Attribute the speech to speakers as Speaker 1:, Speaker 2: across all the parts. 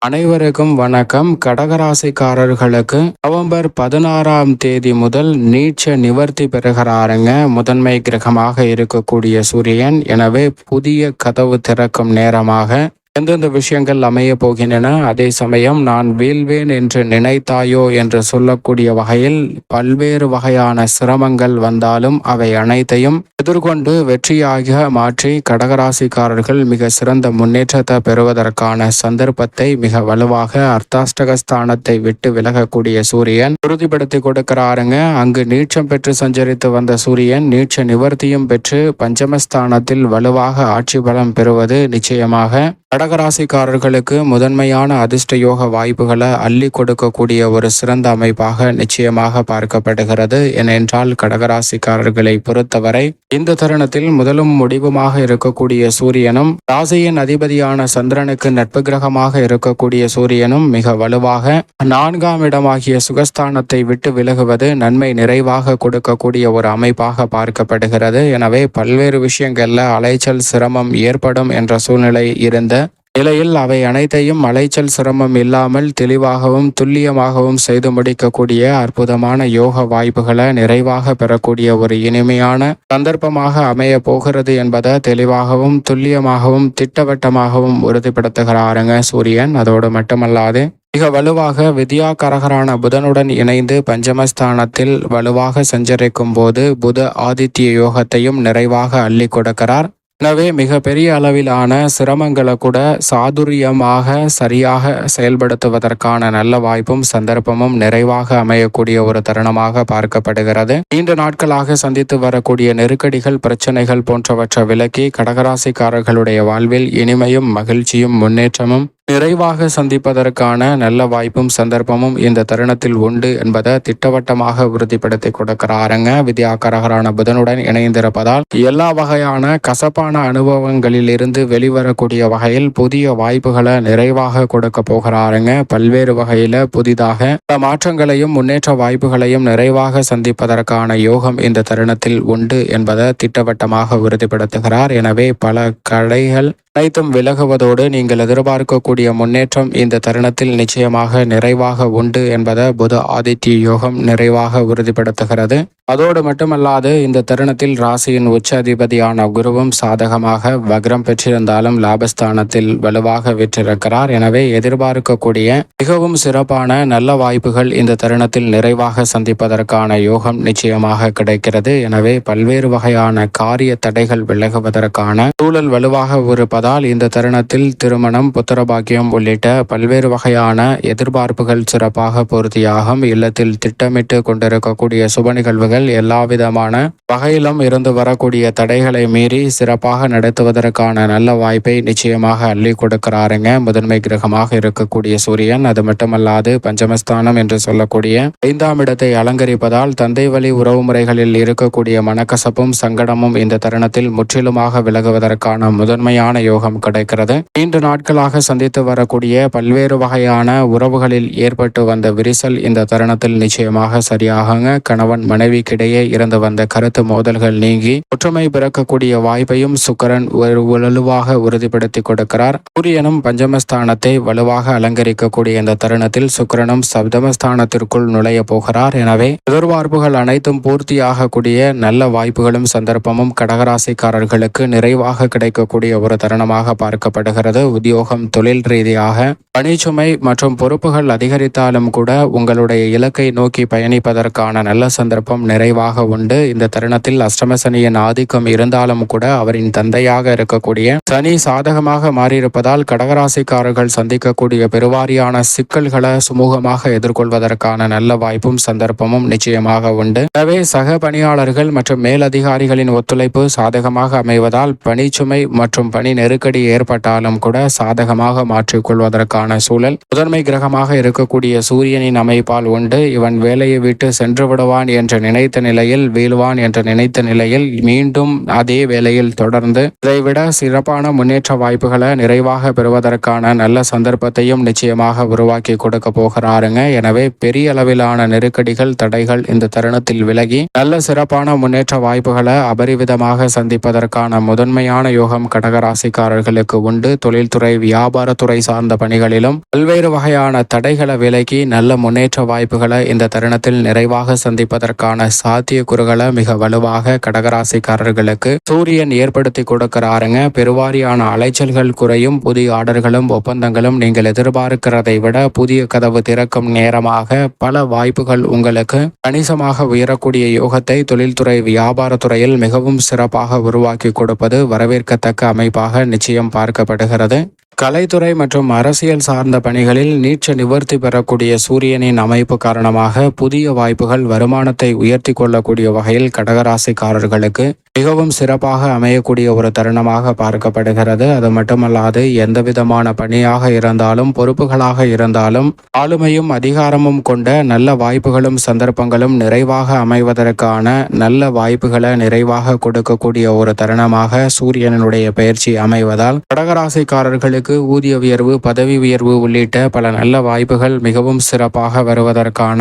Speaker 1: அனைவருக்கும் வணக்கம். கடகராசிக்காரர்களுக்கு நவம்பர் 16ஆம் தேதி முதல் நீட்ச நிவர்த்தி பெறுகிறாருங்க முதன்மை கிரகமாக இருக்கக்கூடிய சூரியன். எனவே புதிய கதவு திறக்கும் நேரமாக எந்தெந்த விஷயங்கள் அமைய போகின்றன, அதே சமயம் நான் வீழ்வேன் என்று நினைத்தாயோ என்று சொல்லக்கூடிய வகையில் பல்வேறு வகையான சிரமங்கள் வந்தாலும் அவை அனைத்தையும் எதிர்கொண்டு வெற்றியாக மாற்றி கடகராசிக்காரர்கள் மிக சிறந்த முன்னேற்றத்தை பெறுவதற்கான சந்தர்ப்பத்தை மிக வலுவாக அர்த்தாஷ்டகஸ்தானத்தை விட்டு விலகக்கூடிய சூரியன் உறுதிப்படுத்தி கொடுக்கிறாருங்க. அங்கு நீட்சம் பெற்று சஞ்சரித்து வந்த சூரியன் நீட்ச நிவர்த்தியும் பெற்று பஞ்சமஸ்தானத்தில் வலுவாக ஆட்சி பலம் பெறுவது நிச்சயமாக கடகராசிக்காரர்களுக்கு முதன்மையான அதிர்ஷ்ட யோக வாய்ப்புகளை அள்ளி கொடுக்கக்கூடிய ஒரு சிறந்த அமைப்பாக நிச்சயமாக பார்க்கப்படுகிறது. ஏனென்றால் கடகராசிக்காரர்களை பொறுத்தவரை இந்த தருணத்தில் முதலும் முடிவுமாக இருக்கக்கூடிய சூரியனும் ராசியின் அதிபதியான சந்திரனுக்கு நட்பு கிரகமாக இருக்கக்கூடிய சூரியனும் மிக வலுவாக 4ஆம் இடமாகிய சுகஸ்தானத்தை விட்டு விலகுவது நன்மை நிறைவாக கொடுக்கக்கூடிய ஒரு அமைப்பாக பார்க்கப்படுகிறது. எனவே பல்வேறு விஷயங்கள்ல அலைச்சல் சிரமம் ஏற்படும் என்ற சூழ்நிலை இருந்த நிலையில் அவை அனைத்தையும் அலைச்சல் சிரமம் இல்லாமல் தெளிவாகவும் துல்லியமாகவும் செய்து முடிக்கக்கூடிய அற்புதமான யோக வாய்ப்புகளை நிறைவாக பெறக்கூடிய ஒரு இனிமையான சந்தர்ப்பமாக அமைய போகிறது என்பதை தெளிவாகவும் துல்லியமாகவும் திட்டவட்டமாகவும் உறுதிப்படுத்துகிறாருங்க சூரியன். அதோடு மட்டுமல்லாது மிக வலுவாக வித்யாகாரகரான புதனுடன் இணைந்து பஞ்சமஸ்தானத்தில் வலுவாக சஞ்சரிக்கும் போது புத ஆதித்ய யோகத்தையும் நிறைவாக அள்ளி கொடுக்கிறார். எனவே மிக பெரிய அளவிலான சிரமங்களை கூட சாதுரியமாக சரியாக செயல்படுத்துவதற்கான நல்ல வாய்ப்பும் சந்தர்ப்பமும் நிறைவாக அமையக்கூடிய ஒரு தருணமாக பார்க்கப்படுகிறது. நீண்ட நாட்களாக சந்தித்து வரக்கூடிய நெருக்கடிகள் பிரச்சனைகள் போன்றவற்றை விலக்கி கடகராசிக்காரர்களுடைய வாழ்வில் இனிமையும் மகிழ்ச்சியும் முன்னேற்றமும் நிறைவாக சந்திப்பதற்கான நல்ல வாய்ப்பும் சந்தர்ப்பமும் இந்த தருணத்தில் உண்டு என்பதை திட்டவட்டமாக உறுதிப்படுத்தி கொடுக்கிறாருங்க. வித்யாகாரகரான புதனுடன் இணைந்திருப்பதால் எல்லா வகையான கசப்பான அனுபவங்களில் இருந்து வெளிவரக்கூடிய வகையில் புதிய வாய்ப்புகளை நிறைவாக கொடுக்க போகிறாருங்க. பல்வேறு வகையில புதிதாக மாற்றங்களையும் முன்னேற்ற வாய்ப்புகளையும் நிறைவாக சந்திப்பதற்கான யோகம் இந்த தருணத்தில் உண்டு என்பதை திட்டவட்டமாக உறுதிப்படுத்துகிறார். எனவே பல கடைகள் அனைத்தும் விலகுவதோடு நீங்கள் எதிர்பார்க்கக்கூடிய முன்னேற்றம் இந்த தருணத்தில் நிச்சயமாக நிறைவாக உண்டு என்பதை புத ஆதித்ய யோகம் நிறைவாக உறுதிப்படுத்துகிறது. அதோடு மட்டுமல்லாது இந்த தருணத்தில் ராசியின் உச்ச அதிபதியான குருவும் சாதகமாக வக்ரம் பெற்றிருந்தாலும் லாபஸ்தானத்தில் வலுவாக விற்றிருக்கிறார். எனவே எதிர்பார்க்கக்கூடிய மிகவும் சிறப்பான நல்ல வாய்ப்புகள் இந்த தருணத்தில் நிறைவாக சந்திப்பதற்கான யோகம் நிச்சயமாக கிடைக்கிறது. எனவே பல்வேறு வகையான காரிய தடைகள் விலகுவதற்கான சூழல் வலுவாக இருப்பதால் இந்த தருணத்தில் திருமணம் புத்திரபாக்கியம் உள்ளிட்ட பல்வேறு வகையான எதிர்பார்ப்புகள் சிறப்பாக பூர்த்தியாகும். இல்லத்தில் திட்டமிட்டு கொண்டிருக்கக்கூடிய சுப நிகழ்வுகள் எல்லாவிதமான வகையிலும் இருந்து வரக்கூடிய தடைகளை மீறி சிறப்பாக நடத்துவதற்கான நல்ல வாய்ப்பை நிச்சயமாக அள்ளி கொடுக்கிறாருங்க முதன்மை கிரகமாக இருக்கக்கூடிய சூரியன். அது மட்டுமல்லாது பஞ்சமஸ்தானம் என்று சொல்லக்கூடிய 5ஆம் இடத்தை அலங்கரிப்பதால் தந்தை வழி உறவு முறைகளில் இருக்கக்கூடிய மனக்கசப்பும் சங்கடமும் இந்த தருணத்தில் முற்றிலுமாக விலகுவதற்கான முதன்மையான யோகம் கிடைக்கிறது. நீண்ட நாட்களாக சந்தித்து வரக்கூடிய பல்வேறு வகையான உறவுகளில் ஏற்பட்டு வந்த விரிசல் இந்த தருணத்தில் நிச்சயமாக சரியாகுங்க. கணவன் மனைவிக்கிடையே இருந்து வந்த கருத்து மோதல்கள் நீங்கி ஒற்றுமை பிறக்கக்கூடிய வாய்ப்பையும் சுக்கிரன் வலுவாக உறுதிப்படுத்தி கொடுக்கிறார். சூரியனும் பஞ்சமஸ்தானத்தை வலுவாக அலங்கரிக்கக்கூடிய இந்த தருணத்தில் சுக்கிரனும் சப்தமஸ்தானத்திற்குள் நுழைய போகிறார். எனவே எதிர்பார்ப்புகள் அனைத்தும் பூர்த்தியாகக்கூடிய நல்ல வாய்ப்புகளும் சந்தர்ப்பமும் கடகராசிக்காரர்களுக்கு நிறைவாக கிடைக்கக்கூடிய ஒரு தருணமாக பார்க்கப்படுகிறது. உத்தியோகம் தொழில் ரீதியாக பணிச்சுமை மற்றும் பொறுப்புகள் அதிகரித்தாலும் கூட உங்களுடைய இலக்கை நோக்கி பயணிப்பதற்கான நல்ல சந்தர்ப்பம் நிறைவாக உண்டு. இந்த தருணத்தில் அஷ்டமசனியின் ஆதிக்கம் இருந்தாலும் கூட அவரின் தந்தையாக இருக்கக்கூடிய சனி சாதகமாக மாறியிருப்பதால் கடகராசிக்காரர்கள் சந்திக்கக்கூடிய பெருவாரியான சிக்கல்களை சுமூகமாக எதிர்கொள்வதற்கான நல்ல வாய்ப்பும் சந்தர்ப்பமும் நிச்சயமாக உண்டு. எனவே சக பணியாளர்கள் மற்றும் மேலதிகாரிகளின் ஒத்துழைப்பு சாதகமாக அமைவதால் பணிச்சுமை மற்றும் பணி நெருக்கடி ஏற்பட்டாலும் கூட சாதகமாக மாற்றிக்கொள்வதற்கான சூழல் முதன்மை கிரகமாக இருக்கக்கூடிய சூரியனின் அமைப்பால் உண்டு. இவன் வேலையை விட்டு சென்று விடுவான் என்று நினைத்த நிலையில் வீழ்வான் என்று நினைத்த நிலையில் மீண்டும் அதே வேலையில் தொடர்ந்து இதைவிட சிறப்பான முன்னேற்ற வாய்ப்புகளை நிறைவாக பெறுவதற்கான நல்ல சந்தர்ப்பத்தையும் நிச்சயமாக உருவாக்கி கொடுக்க போகிறாருங்க. எனவே பெரிய அளவிலான நெருக்கடிகள் தடைகள் இந்த தருணத்தில் விலகி நல்ல சிறப்பான முன்னேற்ற வாய்ப்புகளை அபரிவிதமாக சந்திப்பதற்கான முதன்மையான யோகம் கடகராசிக்கு கடகராசிக்காரர்களுக்கு உண்டு. தொழில்துறை வியாபாரத்துறை சார்ந்த பணிகளிலும் பல்வேறு வகையான தடைகளை விலகி நல்ல முன்னேற்ற வாய்ப்புகளை இந்த தருணத்தில் நிறைவாக சந்திப்பதற்கான சாத்தியக்கூறுகளை மிக வலுவாக கடகராசிக்காரர்களுக்கு சூரியன் ஏற்படுத்தி கொடுக்கிறாருங்க. பெருவாரியான அலைச்சல்கள் குறையும். புதிய ஆர்டர்களும் ஒப்பந்தங்களும் நீங்கள் எதிர்பார்க்கிறதை விட புதிய கதவு திறக்கும் நேரமாக பல வாய்ப்புகள் உங்களுக்கு கணிசமாக உயரக்கூடிய யோகத்தை தொழில்துறை வியாபாரத்துறையில் மிகவும் சிறப்பாக உருவாக்கி கொடுப்பது வரவேற்கத்தக்க அமைப்பாக நிச்சயம் பார்க்கப்படுகிறது. கலைத்துறை மற்றும் அரசியல் சார்ந்த பணிகளில் நீட்ச நிவர்த்தி பெறக்கூடிய சூரியனின் அமைப்பு காரணமாக புதிய வாய்ப்புகள் வருமானத்தை உயர்த்தி கொள்ளக்கூடிய வகையில் கடகராசிக்காரர்களுக்கு மிகவும் சிறப்பாக அமையக்கூடிய ஒரு தருணமாக பார்க்கப்படுகிறது. அது மட்டுமல்லாது எந்த விதமான பணியாக இருந்தாலும் பொறுப்புகளாக இருந்தாலும் ஆளுமையும் அதிகாரமும் கொண்ட நல்ல வாய்ப்புகளும் சந்தர்ப்பங்களும் நிறைவாக அமைவதற்கான நல்ல வாய்ப்புகளை நிறைவாக கொடுக்கக்கூடிய ஒரு தருணமாக சூரியனுடைய பயிற்சி அமைவதால் கடகராசிக்காரர்களுக்கு ஊதிய உயர்வு, பதவி உயர்வு உள்ளிட்ட பல நல்ல வாய்ப்புகள் மிகவும் சிறப்பாக வருவதற்கான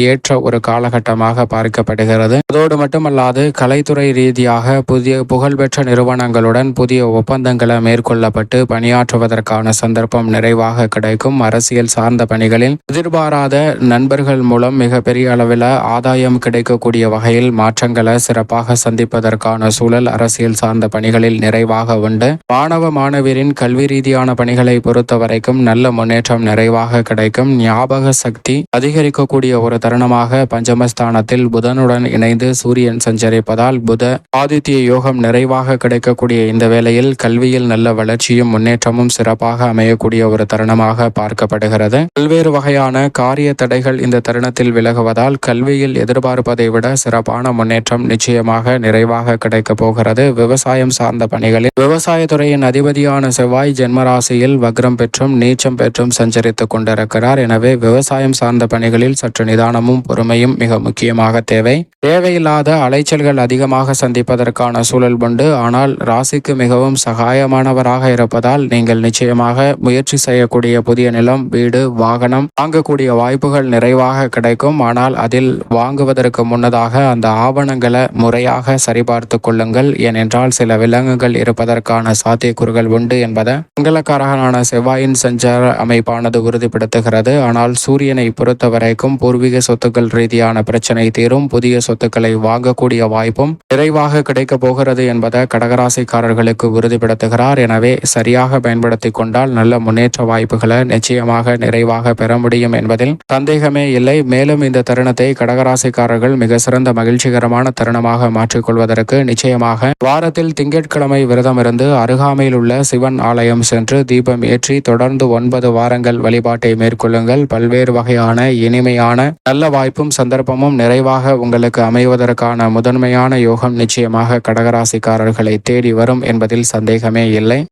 Speaker 1: ஏற்ற ஒரு காலகட்டமாக பார்க்கப்படுகிறது. அதோடு மட்டுமல்லாது கலைத்துறை ரீதியாக புதிய புகழ்பெற்ற நிறுவனங்களுடன் புதிய ஒப்பந்தங்களை மேற்கொள்ளப்பட்டு பணியாற்றுவதற்கான சந்தர்ப்பம் நிறைவாக கிடைக்கும். அரசியல் சார்ந்த பணிகளில் எதிர்பாராத நண்பர்கள் மூலம் மிகப்பெரிய அளவில் ஆதாயம் கிடைக்கக்கூடிய வகையில் மாற்றங்களை சிறப்பாக சந்திப்பதற்கான சூழல் அரசியல் சார்ந்த பணிகளில் நிறைவாக உண்டு. மாணவ மாணவியரின் கல்வி ரீதியான பணிகளை பொறுத்த வரைக்கும் நல்ல முன்னேற்றம் நிறைவாக கிடைக்கும். ஞாபக சக்தி அதிகரிக்கக்கூடிய ஒரு தருணமாக பஞ்சமஸ்தானத்தில் புதனுடன் இணைந்து சூரியன் சஞ்சரிப்பதால் புத ஆதித்ய யோகம் நிறைவாக கிடைக்கக்கூடிய இந்த வேளையில் கல்வியில் நல்ல வளர்ச்சியும் முன்னேற்றமும் சிறப்பாக அமையக்கூடிய ஒரு தருணமாக பார்க்கப்படுகிறது. பல்வேறு வகையான காரிய தடைகள் இந்த தருணத்தில் விலகுவதால் கல்வியில் எதிர்பார்ப்பதை விட சிறப்பான முன்னேற்றம் நிச்சயமாக நிறைவாக கிடைக்கப் போகிறது. விவசாயம் சார்ந்த பணிகளில் விவசாயத்துறையின் அதிபதியான செவ்வாய் ஜென்மராசியில் வக்ரம் பெற்றும் நீச்சம் பெற்றும் சஞ்சரித்துக் கொண்டிருக்கிறார். எனவே விவசாயம் சார்ந்த பணிகளில் சற்று நிதானமும் பொறுமையும் மிக முக்கியமாக தேவை. தேவையில்லாத அலைச்சல்கள் அதிகமாக சந்திப்பதற்கான சூழல் உண்டு. ஆனால் ராசிக்கு மிகவும் சகாயமானவராக இருப்பதால் நீங்கள் நிச்சயமாக முயற்சி செய்யக்கூடிய புதிய நிலம், வீடு, வாகனம் வாங்கக்கூடிய வாய்ப்புகள் நிறைவாக கிடைக்கும். ஆனால் அதில் வாங்குவதற்கு முன்னதாக அந்த ஆவணங்களை முறையாக சரிபார்த்து கொள்ளுங்கள். ஏனென்றால் சில விலங்குகள் இருப்பதற்கான சாத்தியக்கூறுகள் உண்டு என்பதை மங்களக்காரகனான செவ்வாயின் சஞ்சார அமைப்பானது உறுதிப்படுத்துகிறது. ஆனால் சூரியனை பொறுத்தவரைக்கும் பூர்வீக சொத்துக்கள் ரீதியான பிரச்சனை தீரும். புதிய சொத்துக்களை வாங்கக்கூடிய வாய்ப்பும் நிறைவாக கிடைக்கப் போகிறது என்பதை கடகராசிக்காரர்களுக்கு உறுதிப்படுத்துகிறார். எனவே சரியாக பயன்படுத்தி கொண்டால் நல்ல முன்னேற்ற வாய்ப்புகளை நிச்சயமாக நிறைவாக பெற முடியும் என்பதில் சந்தேகமே இல்லை. மேலும் இந்த தருணத்தை கடகராசிக்காரர்கள் மிக சிறந்த மகிழ்ச்சிகரமான தருணமாக மாற்றிக்கொள்வதற்கு நிச்சயமாக வாரத்தில் திங்கட்கிழமை விரதம் இருந்து அருகாமையில் உள்ள சிவன் ஆலயம் சென்று தீபம் ஏற்றி தொடர்ந்து 9 வாரங்கள் வழிபாட்டை மேற்கொள்ளுங்கள். பல்வேறு வகையான இனிமையான நல்ல வாய்ப்பும் சந்தர்ப்பமும் நிறைவாக உங்களுக்கு அமைவதற்கான முதன்மையான யோகம் நிச்சயமாக கடகராசிக்காரர்களை தேடி வரும் என்பதில் சந்தேகமே இல்லை.